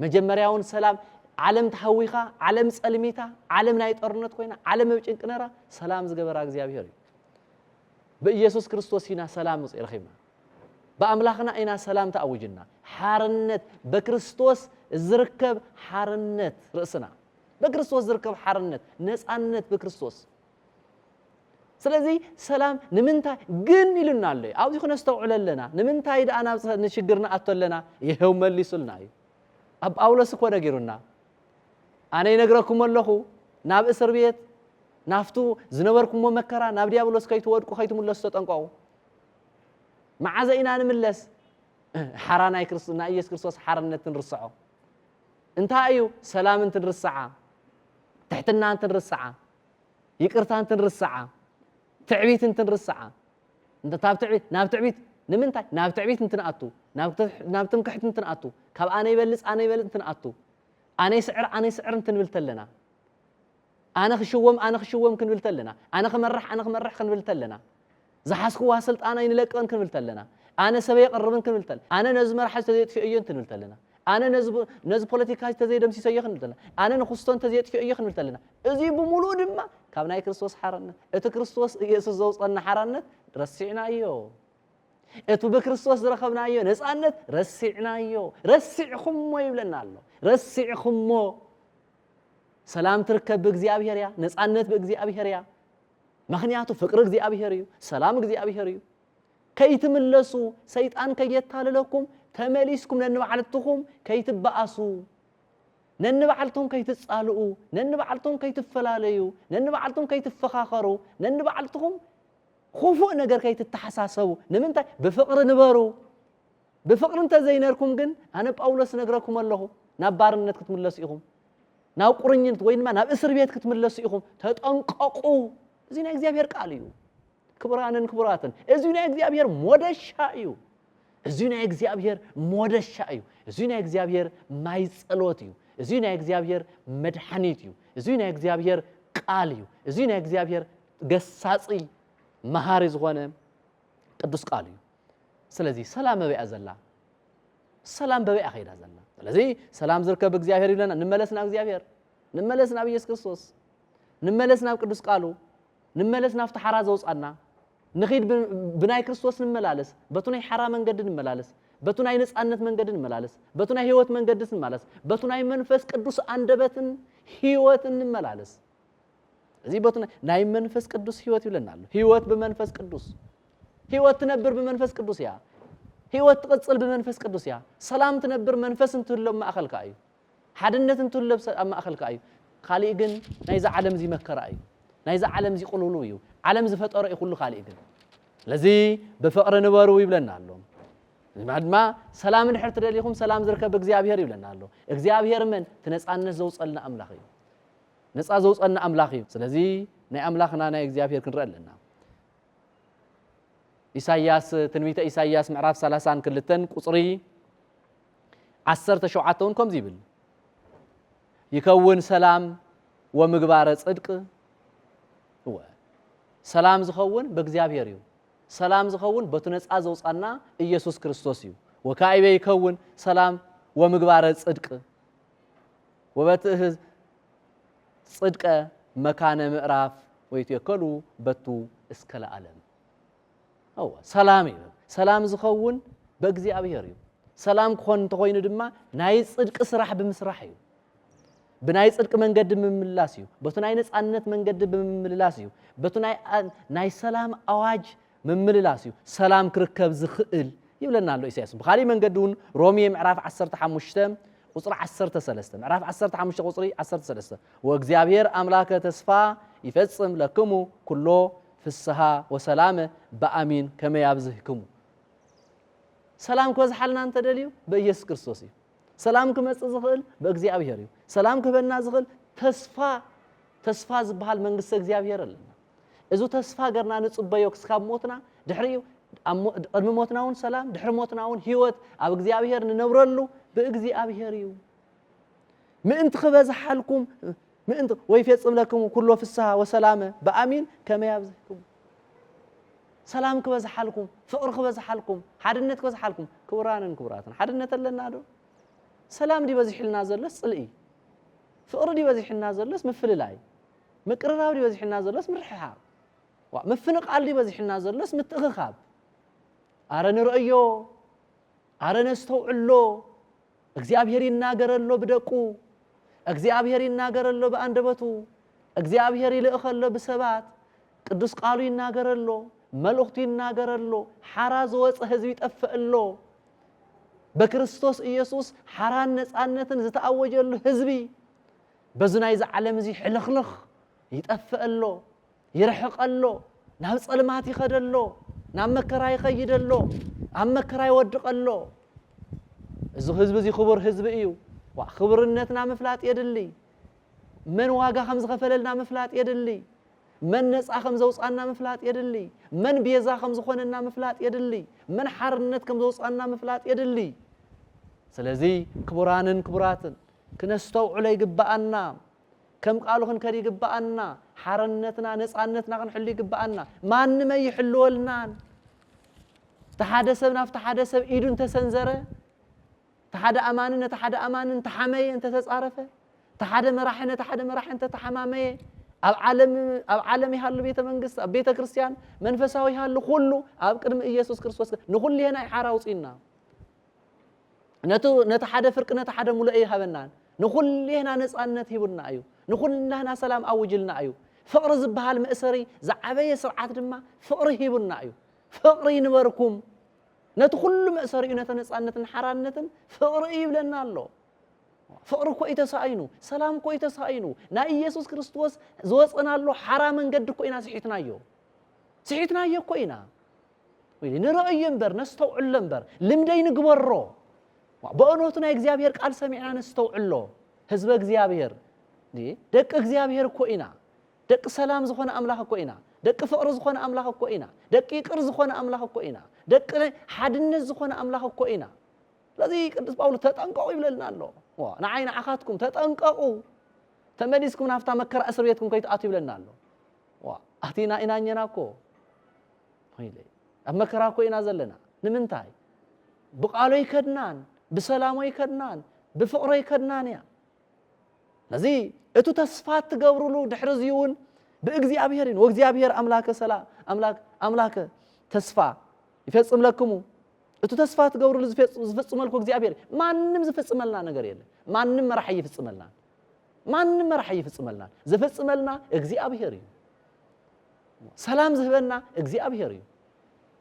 مجمرياون سلام عالم تحويخا عالم صلميتا عالم ناي طرنت خوينا عالم بጭንቅነራ سلام زغبرا እግዚአብሔር بኢየሱስ ክርስቶስ هنا سلام يرخينا بأملاخنا اينا سلام تأوجنا حارنت بكريستوس زركب حارنت رأسنا بكريستوس زركب حارنت نصانت بكريستوس ስለዚህ ሰላም ንምንታይ ግን ይሉና አለ አው ይኹን አስተውዕለለና ንምንታይ ዳአና ንሽግርና አተለና ይሄው መልሱልና አብ ጳውሎስ እኮ ነገሩና አነ ይነግረኩም አለኹ ናብ እስር ቤት ናፍቱ ዝነበርኩሞ መከራ ናብ ዲያብሎስ ከይትወድቁ ከይትምለሱ ተጠንቀቁ መዓዘ ኢና ንምለስ ሓራናይ ክርስቶስ ናይ ኢየሱስ ክርስቶስ ሓርነት ንርስዖ እንታይ እዩ ሰላም እንትንርስዓ ትሕትና እንትንርስዓ ይቅርታ እንትንርስዓ ትዕቢት እንትንርስዓ እንታብ ትዕቢት ናብ ትዕቢት ንምንታይ ናብ ትዕቢት እንትንኣቱ ናብ ትምክሕት እንትንኣቱ ካብ ኣነ ይበልጽ እንትንኣቱ ኣነ ይስዕር እንትንብል ተለና ኣነ ክሽወም ክንብል ተለና ኣነ ክመራሕ ክንብል ተለና ዝሓስክዋ ስልጣነ ይንለቅን ክንብል ተለና ኣነ ሰበይ ቀርብን ክንብል ተለና ኣነ ነዝ መራሕቲ ተዘይጥፊኡ እየ ክንብል ተለና ኣነ ነዝ ፖለቲካዊ ተዘይደምሲሶ እየ ክንብል ተለና ኣነ ንክስቶን ተዘይጥፊኡ እየ ክንብል ተለና እዚ ብሙሉእ ድማ ካብ ናይ ክርስቶስ ሓርነት እቲ ክርስቶስ ኢየሱስ ዘውፀና ሓርነት ረሲዕናዮ እቲ ብክርስቶስ ዝረኸብናዮ ነፃነት ረሲዕናዮ ረሲዕኹሞ ይብለና ኣሎ ረሲዕኹሞ ሰላም ትርከብ ብእግዚአብሔር እያ ነፃነት ብእግዚአብሔር እያ ምክንያቱ ፍቅሪ እግዚአብሔር እዩ ሰላም እግዚአብሔር እዩ ከይትምለሱ ሰይጣን ከየታለለኩም ተመሊስኩም ነንባዕልትኩም ከይትበኣሱ ነንባዕልትኩም ከይትጻልኡ ነንባዕልትኩም ከይትፈላለዩ ነንባዕልትኩም ከይትፈኻኸሩ ነንባዕልትኩም خفوا ነገር ከይትተሓሳሰቡ ንምንታይ ብፍቅሪ ንበሩ ብፍቅሪ እንተዘይነርኩም ግን ኣነ ጳውሎስ ነግረኩም ኣለኹ ናብ ባርነት ክትምለሱ ኢኹም ናብ ቁርኝነት ወይ ድማ ናብ እስር ቤት ክትምለሱ ኢኹም ተጠንቀቁ እዚ ናይ እግዚአብሔር ቃል እዩ ክቡራንን ክቡራትን እዚ ናይ እግዚአብሔር ሞደሻ እዩ እዚ ናይ እግዚአብሔር ሞደሻ እዩ እዚ ናይ እግዚአብሔር ማይ ጸሎት እዩ እዚ ናይ እግዚአብሔር መድኃኒት እዩ እዚ ናይ እግዚአብሔር ቃል እዩ እዚ ናይ እግዚአብሔር ገሳጺ መሃሪ ዝኾነ ቅዱስ ቃል እዩ ስለዚህ ሰላም በቢኣ ዘላ ሰላም በቢኣ ኸይዳ ዘላ ስለዚህ ሰላም ዝርከብ እግዚአብሔር ይለና ንመለስ ናብ እግዚአብሔር ንመለስ ናብ ኢየሱስ ክርስቶስ ንመለስ ናብ ቅዱስ ቃሉ ንመለስ ናብቲ ሓራ ዘውፃና ንኺድ ብናይ ክርስቶስ ንመላለስ በቱ ናይ ሓራ መንገዲ ንመላለስ በቱ ናይ ነፃነት መንገዲ ንመላለስ በቱ ናይ ህይወት መንገዲ ንመላለስ በቱ ናይ መንፈስ ቅዱስ አንደበትን ህይወትን ንመላለስ እዚ በቱ ናይ መንፈስ ቅዱስ ህይወት ይብለናል ህይወት በመንፈስ ቅዱስ ህይወት ትነብር በመንፈስ ቅዱስ ያ ህይወት ትቅጽል በመንፈስ ቅዱስ ያ ሰላም ትነብር መንፈስ እንትህልው ማእኸልካ እዩ ሓድነት እንትህልው ማእኸልካ እዩ ካሊእ ግን ናይዛ ዓለም እዚ መከራ እዩ ናይዛ ዓለም እዚ ቁልውሉ እዩ ዓለም ዝፈጠረ እዩ ኩሉ ካሊእ ግን ስለዚ በፍቅሪ ንበሩ ይብለና ኣሎ ድማ ሰላም ድሕር ትደሊኹም ሰላም ዝርከብ እግዚአብሔር ይብለና ኣሎ እግዚአብሔር ምን ትነፃነት ዘውፀልና አምላኽ እዩ ነፃ ዘውፀና አምላኽ እዩ ስለዚ ናይ አምላኽና ናይ እግዚአብሔር ክንረአ ኣለና ኢሳይያስ ትንቢተ ኢሳይያስ ምዕራፍ 32 ቁጽሪ 17 ከምዚ ይብል ይከውን ሰላም ወምግባረ ጽድቅ ሰላም ዝኸውን በእግዚአብሔር እዩ ሰላም ዝኸውን በቱ ነፃ ዘውፃና ኢየሱስ ክርስቶስ እዩ ወካይበ ይከውን ሰላም ወምግባረ ጽድቅ ወበትህ ጽድቀ መካነ ምዕራፍ ወይትየከሉ በቱ እስከ ለዓለም አዎ ሰላም እዩ ሰላም ዝኸውን በእግዚአብሔር እዩ ሰላም ኮን ተኮይኑ ድማ ናይ ጽድቅ ስራሕ ብምስራሕ እዩ ብናይ ጽድቅ መንገዲ ብምምላስ እዩ በቱ ናይ ነፃነት መንገዲ ብምምላስ እዩ በቱ ናይ ሰላም አዋጅ ምምልላስ እዩ ሰላም ክርከብ ዝኽእል ይብለና ኣሎ ኢሳይያስ በኻሊ መንገዱን ሮሜ ምዕራፍ 15 ቁጽሪ 13 ምዕራፍ 15 ቁጽሪ 13 ወእግዚአብሔር አምላከ ተስፋ ይፈጽም ለክሙ ኩሎ ፍስሃ ወሰላም በአሚን ከመ ያብዝህክሙ ሰላም ከበዝሓልና እንተ ደልዩ በኢየሱስ ክርስቶስ እዩ ሰላም ክመጽእ ዝኽእል በእግዚአብሔር እዩ ሰላም ክበና ዝኽእል ተስፋ ዝበሃል መንግስት እግዚአብሔር ኣለና እዚ ተስፋ ገርና ንጽበዮ ክስካብ ሞትና ድሕሪኡ ቅድሚ ሞትናውን ሰላም ድሕሪ ሞትናውን ህይወት ኣብ እግዚአብሔር ንነብረሉ በእግዚአብሔር እዩ ምእንቲ ክበዝሓልኩም ምእንቲ ወይፈጽም ለክሙ ኩሎ ፍስሃ ወሰላም በአሚን ከመ ያብዝህክሙ ሰላም ክበዝሓልኩም ፍቅሪ ክበዝሓልኩም ሓድነት ክበዝሓልኩም ክቡራንን ክቡራትን ሓድነት ኣለና ዶ ሰላም ዲ በዝሕልና ዘሎስ ጽልኢ ፍቅሪ ዲ በዝሕልና ዘሎስ ምፍልላይ ምቅርራብ ዲ በዝሕልና ዘሎስ ምርሕሓቅ ምፍንቃል ዲ በዝሕልና ዘሎስ ምትእኽኻብ አረ ንርእዮ አረ ነስተውዕሎ እግዚአብሔር ይናገረሎ ብደቁ እግዚአብሔር ይናገረሎ በአንደበቱ እግዚአብሔር ይልእኸሎ በሰባት ቅዱስ ቃሉ ይናገረሎ መልእኽቱ ይናገረሎ ሓራ ዝወፀ ህዝቢ ይጠፍአሎ በክርስቶስ ኢየሱስ ሓራን ነፃነትን ዝተአወጀሉ ህዝቢ በዝናይ ዓለም እዚ ሕልኽልኽ يطفئلو يرحقلو ናብ ጸልማት ይኸደሎ ናብ መከራ ይኸይደሎ ኣብ መከራ ይወድቀሎ እዚ ህዝብ እዚ ክቡር ህዝብ እዩ ክቡርነትና ምፍላጥ የድሊ መን ዋጋ ከም ዝኸፈለልና ምፍላጥ የድሊ መን ነፃ ከም ዘውፃና ምፍላጥ የድሊ መን ቤዛ ከም ዝኾነና ምፍላጥ የድሊ መን ሓርነት ከም ዘውፃና ምፍላጥ የድሊ ስለዚ ክቡራንን ክቡራትን ክነስተውዕሎ ይግባአና ከም ቃሉ ክንከድ ይግባአና ሓርነትና ነፃነትና ክንሕሉ ይግባአና ማንም ይሕልወልናን ተሓደ ሰብ ናፍተ ሓደ ሰብ ኢዱን ተሰንዘረ ተሓደ ኣማንን ተሓደ ኣማንን ተሓመየ እንተ ተጻረፈ ተሓደ መራሕነ ተሓደ መራሕን ተተሓማመየ ኣብ ዓለም ይሃሉ ቤተ መንግስት ኣብ ቤተ ክርስቲያን መንፈሳዊ ይሃሉ ሁሉ ኣብ ቅድሚ ኢየሱስ ክርስቶስ ንኹልየና ይሓራውፂና ነቲ ሓደ ፍርቅ ነቲ ሓደ ሙሉእ ይሃበናን ንኹልየና ነፃነት ሂቡና እዩ ንኹልናና ሰላም ኣውጅልና እዩ ፍቅሪ ዝበሃል መእሰሪ ዝዓበየ ስርዓት ድማ ፍቅሪ ሂቡና እዩ ፍቅሪ ይንበርኩም ነቲ ኩሉ መእሰሪኡ ነቲ ነፃነትን ሓራነትን ፍቅሪ ይብለና ኣሎ ፍቅሪ ኮ ይተሳይኑ ሰላም ኮ ይተሳይኑ ና ኢየሱስ ክርስቶስ ዝወፅናሎ ሓራ መንገዲ ኮ ኢና ስሒትናዮ ኮ ኢና ወይ ንረአዮ እምበር ነስተውዕሎ እምበር ልምደይ ንግበሮ በእውነቱ ናይ እግዚአብሔር ቃል ሰሚዕና ነስተውዕሎ ህዝበ እግዚአብሔር ደቂ እግዚአብሔር ኮ ኢና ደቂ ሰላም ዝኾነ አምላኽ ኮ ኢና ደቂ ፍቅሪ ዝኾነ አምላኽ ኮ ኢና ደቂ ይቅር ዝኾነ አምላኽ ኮ ኢና ደቂ ሓድነት ዝኾነ አምላኽ ኮ ኢና ለዚ ቅዱስ ጳውሎስ ተጠንቀቁ ይብለልና ኣሎ ንዓይና ዓኻትኩም ተጠንቀቁ ተመሊስኩም ናፍታ መከራ እስር ቤትኩም ከይትኣቱ ይብለልና ኣሎ ኣቲና ኢናኛና ኮ ሆይለ ኣብ መከራ ኮ ኢና ዘለና ንምንታይ ብቃሉ ይከድናን ብሰላሙ ይከድናን ብፍቅሩ ይከድናን ያ ለዚ እቱ ተስፋት ትገብሩሉ ድሕሪ ዚውን በእግዚአብሔርን ወእግዚአብሔር አምላከ ሰላም አምላከ ተስፋ ይፈጽም ለክሙ እቱ ተስፋ ትገብሩሉ ዝፈጽመልኩ እግዚአብሔር ማንንም ዝፈጽመልና ነገር የለ ማንንም መራሒ ይፈጽመልና ዝፈጽመልና እግዚአብሔር እዩ ሰላም ዝህበና እግዚአብሔር እዩ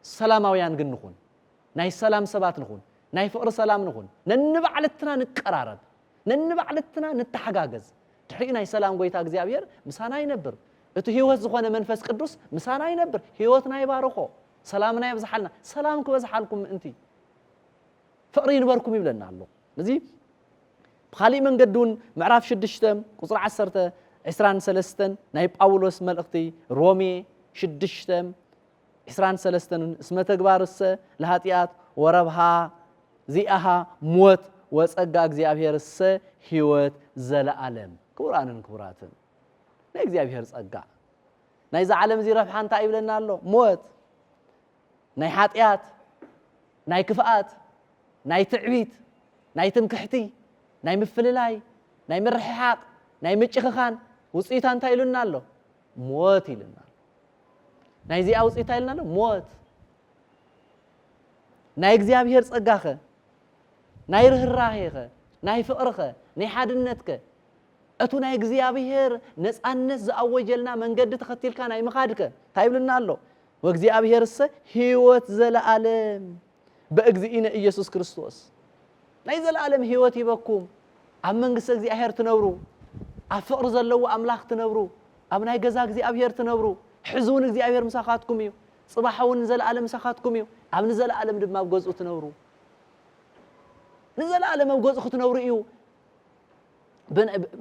ሰላማውያን ግን ንኹን ናይ ሰላም ሰባት ንኹን ናይ ፍቅሪ ሰላም ንኹን ነንባዕለትና ንቀራረብ ነንባዕለትና ንተሓጋገዝ ድሕሪ ናይ ሰላም ጎይታ እግዚአብሔር ምሳና ይነብር እቲ ህይወት ዝኾነ መንፈስ ቅዱስ ምሳና ይነብር ህይወትና ይባርኾ ሰላምና ይብዛሓልና ሰላም ክበዛሓልኩም እንቲ ፍቅሪ ይንበርኩም ይብለና ኣሎ እዚ ብኻሊእ መንገዱን ምዕራፍ 6 ቁጽር 10 23 ናይ ጳውሎስ መልእኽቲ ሮሜ 6 23 እስመ ተግባርሰ ለኃጢአት ወረብሃ ዚአሃ ሞት ወጸጋ እግዚአብሔርሰ ህይወት ዘለዓለም ክቡራንን ክቡራትን ናይ እግዚአብሔር ጸጋ ናይ ዘዓለም ዚ ረብሓ እንታይ ይብለና ኣሎ ሞት ናይ ኃጢአት ናይ ክፍኣት ናይ ትዕቢት ናይ ትምክሕቲ ናይ ምፍልላይ ናይ ምርሕሓቅ ናይ ምጭኽኻን ውጽኢታ እንታይ ይሉና ኣሎ ሞት ይሉና ናይ ዚኣ ውጽኢታ ይሉና ኣሎ ሞት ናይ እግዚአብሔር ጸጋኸ ናይ ርህራሄኸ ናይ ፍቅርኸ ናይ ሓድነትከ እቱ ናይ እግዚአብሔር ነፃነት ዝኣወጀልና መንገዲ ተኸቲልካ ናይ ምኻድከ እንታይ ይብለና ኣሎ ወእግዚአብሔርሰ ህይወት ዘለዓለም በእግዚእነ ኢየሱስ ክርስቶስ ናይ ዘለዓለም ህይወት ይበኩም ኣብ መንግስቲ እግዚአብሔር ትነብሩ ኣብ ፍቅሪ ዘለዎ ኣምላኽ ትነብሩ ኣብ ናይ ገዛ እግዚአብሔር ትነብሩ ሕዝውን እግዚአብሔር ምሳኻትኩም እዩ ጽባሕውን ዘለዓለም ምሳኻትኩም እዩ ኣብ ንዘለዓለም ድማ ኣብ ገዝኡ ትነብሩ ንዘለዓለም ኣብ ገዝኡ ክትነብሩ እዩ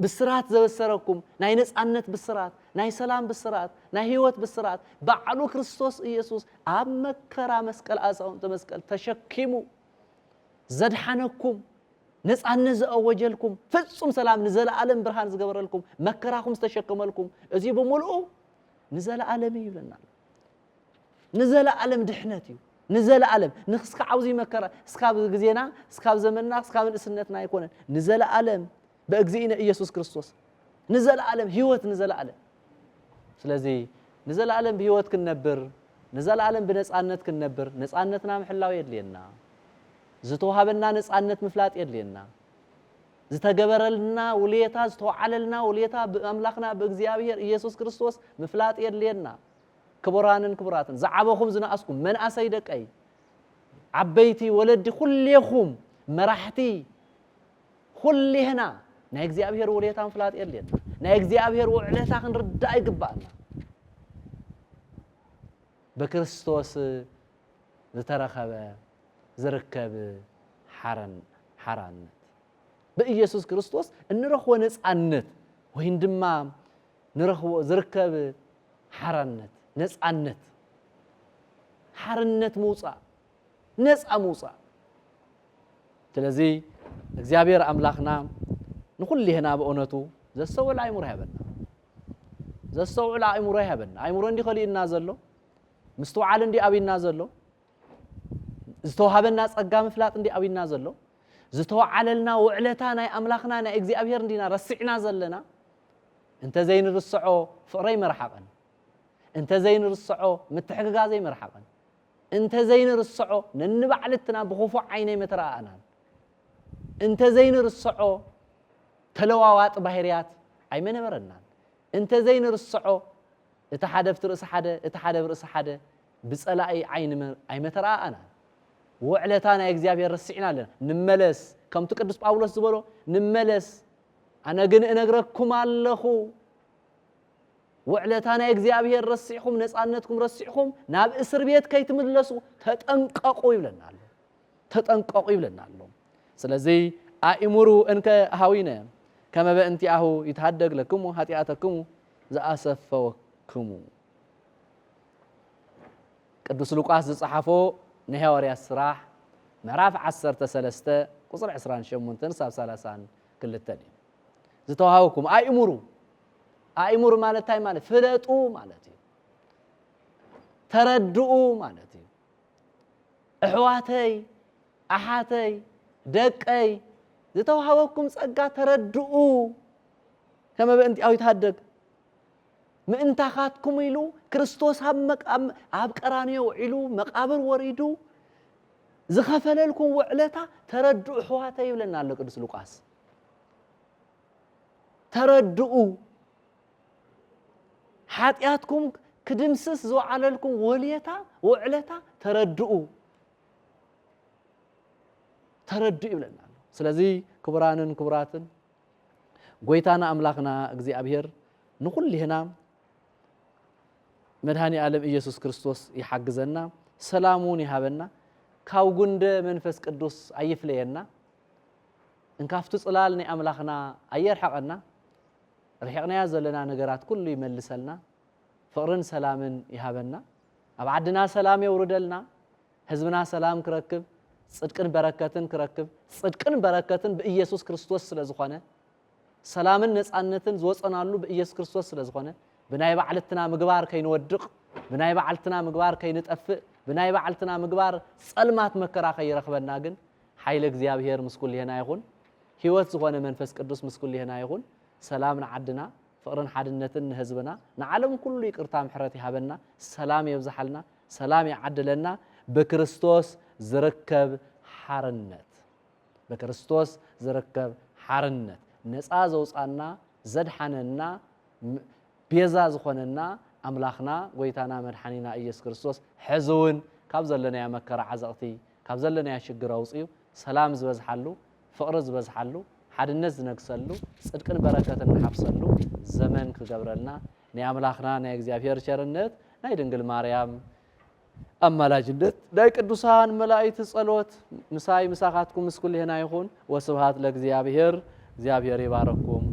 ብስራት ዘበሰረኩም ናይ ነፃነት ብስራት ናይ ሰላም ብስራት ናይ ህይወት ብስራት ባዕሉ ክርስቶስ ኢየሱስ ኣብ መከራ መስቀል ኣሳውንተ መስቀል ተሸኪሙ ዘድሓነኩም ነፃነት ዘአወጀልኩም ፍጹም ሰላም ንዘለዓለም ብርሃን ዝገበረልኩም መከራኩም ዝተሸከመልኩም እዚ በመልኡ ንዘለዓለም ይብለና ንዘለዓለም ድሕነት እዩ ንዘለዓለም ንስካብ ኣብዚ መከራ ስካብ ግዜና ስካብ ዘመንና ስካብ ንእስነትና ይኮነን ንዘለዓለም በእግዚእነ ኢየሱስ ክርስቶስ ንዘለዓለም ህይወት ንዘለዓለም ስለዚህ ንዘለዓለም በህይወት ክንነብር ንዘለዓለም በነፃነት ክንነብር ነፃነትና ምሕላው የድልየና ዝተወሃበና ነፃነት ምፍላጥ የድልየና ዝተገበረልና ውልየታ ዝተወዓለልና ውልየታ በአምላኽና በእግዚአብሔር ኢየሱስ ክርስቶስ ምፍላጥ የድልየና ክቡራንን ክቡራትን ዝዓበኹም ዝነኣስኩም መንኣሰይ ደቀይ ዓበይቲ ወለዲ ኩልየኹም መራሕቲ ኩልየና ናይ እግዚአብሔር ውልየታ ምፍላጥ የድልየና ናይ እግዚአብሔር ውዕለታ ክንርዳእ ይግባአና በክርስቶስ ዝተረኸበ ዝርከብ ሓራነት በኢየሱስ ክርስቶስ እንረኽቦ ነፃነት ወይ ድማ ንረኽቦ ዝርከብ ሓራነት ነፃነት ሓርነት ምውፃእ ነፃ ምውፃእ ስለዚ እግዚአብሔር አምላኽና ንኹልህና በእውነቱ ዘስተውዕል አእምሮ ይሃበና ዘስተውዕል አእምሮ ይሃበና አእምሮ እንዲ ኸሊእና ዘሎ ምስተውዓል እንዲ አብይና ዘሎ ዝተዋሃበና ጸጋ ምፍላጥ እንዲ አብይና ዘሎ ዝተዋዓለልና ውዕለታ ናይ አምላኽና ናይ እግዚአብሔር እንዲና ረሲዕና ዘለና እንተ ዘይንርስዖ ፍቕረይ መርሓቀን እንተ ዘይንርስዖ ምትሕግጋዘይ መርሓቀን እንተ ዘይንርስዖ ነንባዕልትና ብኹፉዕ ዓይነይ መተረኣና እንተ ዘይንርስዖ ተለዋዋጥ ባህርያት ኣይመነበረና እንተ ዘይንርስዖ እቲ ሓደ ብትርእሲ ሓደ እቲ ሓደ ብርእሲ ሓደ ብጸላኢ ዓይን ኣይመተረኣና ውዕለታ ናይ እግዚአብሔር ረሲዕና ኣለና ንመለስ ከምቲ ቅዱስ ጳውሎስ ዝበሎ ንመለስ ኣነ ግን እነግረኩም ኣለኹ ውዕለታ ናይ እግዚአብሔር ረሲዕኩም ነፃነትኩም ረሲዕኩም ናብ እስር ቤት ከይትምለሱ ተጠንቀቁ ይብለና ኣሎ ተጠንቀቁ ይብለና ኣሎ ስለዚ አእምሩ እንከ ሃዊነ ከመ በእንቲአሁ ይትሃደግ ለክሙ ኃጢአተክሙ ዘአሰፈወክሙ ቅዱስ ሉቃስ ዝጸሓፎ ንሐዋርያት ስራሕ ምዕራፍ 13 ቁጽር 28 ሳብ 32 ዝተዋሃበኩም አእምሩ ማለት እንታይ ማለት ፍለጡ ማለት እዩ ተረድኡ ማለት እዩ እሕዋተይ አሓተይ ደቀይ ዝተዋሃበኩም ጸጋ ተረድኡ ከመ በእንቲአሁ ይትሃደግ ምእንታኻትኩም ኢሉ ክርስቶስ ኣብ ቀራንዮ ውዒሉ መቃብር ወሪዱ ዝኸፈለልኩም ውዕለታ ተረድኡ እሕዋተይ ይብለና ኣሎ ቅዱስ ሉቃስ ተረድኡ ኃጢአትኩም ክድምስስ ዝወዓለልኩም ወልየታ ውዕለታ ተረድኡ ይብለና ኣሎ ስለዚ ክቡራንን ክቡራትን ጎይታና አምላኽና እግዚአብሔር ንኹልህና መድኃኒ ዓለም ኢየሱስ ክርስቶስ ይሓግዘና ሰላሙን ይሃበና ካብ ጉንደ መንፈስ ቅዱስ አይፍለየና እንካፍቱ ጽላል ናይ አምላኽና አየርሐቀና رحقنا زلنا نجارات كل يملسلنا فقرن سلام يهابنا أبعدنا سلام يوردلنا حزبنا سلام كركب صدقن بركاتن كركب صدقن بركاتن بإيسوس كريستوس سلازخانة سلام نصانتن زوصنالو بإيسوس كريستوس سلازخانة بناي بعلتنا مغبار كاي نودق بناي بعلتنا مغبار كاي نطفئ بناي بعلتنا مغبار صلمات مكرا كاي يرخبنا ግን ኃይለ እግዚአብሔር ምስኩል ይሄና ይሁን ህይወት ዝሆነ መንፈስ ቅዱስ ምስኩል ይሄና ይሁን سلام نعدنا فقرن حدنتن هزبنا نعلم كل يقرتا محرت يهبنا سلام يبزحلنا سلام يعدلنا بكريستوس زركب حرنت بكريستوس زركب حرنت نصا زوصانا زدحننا بيزا زخوننا املاخنا ويتانا مدحنينا ኢየሱስ ክርስቶስ حزون ካብ ዘለና መከራ ዓዘቕቲ ካብ ዘለና ሽግር አውጽዩ ሰላም ዝበዝሐሉ ፍቅር ዝበዝሐሉ حدنز نكسلو صدقن بركاتن نحبسلو زمن كغبرلنا ني املاخنا ني እግዚአብሔር ቸርነት ናይ ድንግል ማርያም አማላጅነት ናይ ቅዱሳን መላእክት ጸሎት ምሳይ ምሳኻትኩም ምስኩል ይሄና ይሁን ወስብሃት ለእግዚአብሔር እግዚአብሔር ይባረኩም